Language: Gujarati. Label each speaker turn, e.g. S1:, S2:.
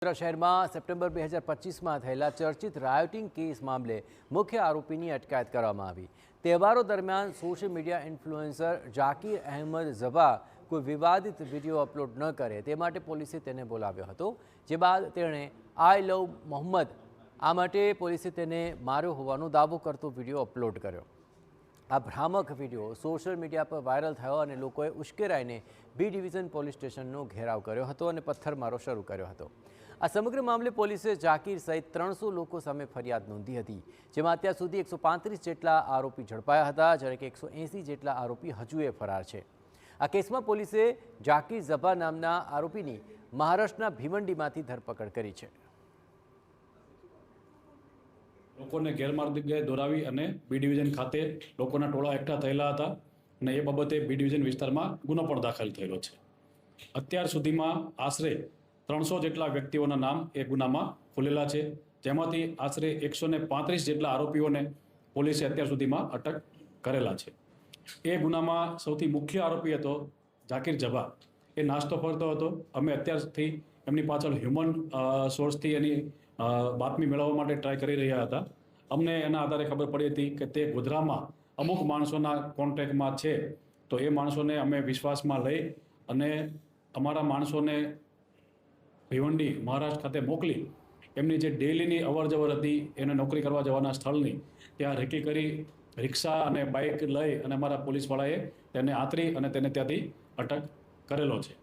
S1: શહેર में સપ્ટેમ્બર 2025 में થયેલા ચર્ચિત રાયોટિંગ કેસ મામલે મુખ્ય આરોપીની અટકાયત કરવામાં આવી। તહેવારો દરમિયાન social media influencer Zakir Ahmed ઝબા કોઈ વિવાદિત વિડીયો અપલોડ ન કરે તે માટે પોલીસે તેને બોલાવ્યો હતો, જે બાદ તેણે આઈ લવ મોહમ્મદ આ માટે પોલીસે તેને માર્યો હોવાનો દાવો કરતો વિડીયો અપલોડ કર્યો। આ ભ્રામક વિડીયો સોશિયલ મીડિયા પર વાયરલ થયો અને લોકોએ ઉશ્કેરાઈને બી ડિવિઝન પોલીસ સ્ટેશનનો ઘેરાવ કર્યો હતો અને પથ્થરમારો શરૂ કર્યો હતો। આ સમગ્ર મામલે પોલીસે જાકીર સહિત 300 લોકો સામે ફરિયાદ નોંધી હતી, જેમાં અત્યાર સુધી 135 જેટલા આરોપી ઝડપાયા હતા, જ્યારે કે 180 જેટલા આરોપી હજુએ ફરાર છે। આ કેસમાં પોલીસે જાકીર ઝબા નામના આરોપીની મહારાષ્ટ્રના ભીવંડીમાંથી ધરપકડ કરી છે।
S2: લોકોને ગેરમાર્ગે દોરાવી અને બી ડિવિઝન ખાતે લોકોના ટોળા એકઠા થયેલા હતા અને એ બાબતે બી ડિવિઝન વિસ્તારમાં ગુનો પણ દાખલ થયેલો છે। અત્યાર સુધીમાં આશરે 300 જેટલા વ્યક્તિઓના નામ એ ગુનામાં ખુલેલા છે, જેમાંથી આશરે 135 જેટલા આરોપીઓને પોલીસે અત્યાર સુધીમાં અટક કરેલા છે। એ ગુનામાં સૌથી મુખ્ય આરોપી હતો જાકીર ઝબા। એ નાસ્તો ફરતો હતો। અમે અત્યારથી એમની પાછળ હ્યુમન સોર્સથી એની બાતમી મેળવવા માટે ટ્રાય કરી રહ્યા હતા। અમને એના આધારે ખબર પડી હતી કે તે ગોધરામાં અમુક માણસોના કોન્ટેક્ટમાં છે, તો એ માણસોને અમે વિશ્વાસમાં લઈ અને અમારા માણસોને ભીવંડી મહારાષ્ટ્ર ખાતે મોકલી એમની જે ડેલીની અવરજવર હતી એને નોકરી કરવા જવાના સ્થળની ત્યાં રેકી કરી રિક્ષા અને બાઇક લઈ અને અમારા પોલીસવાળાએ તેને આતરી અને તેને ત્યાંથી અટક કરેલો છે।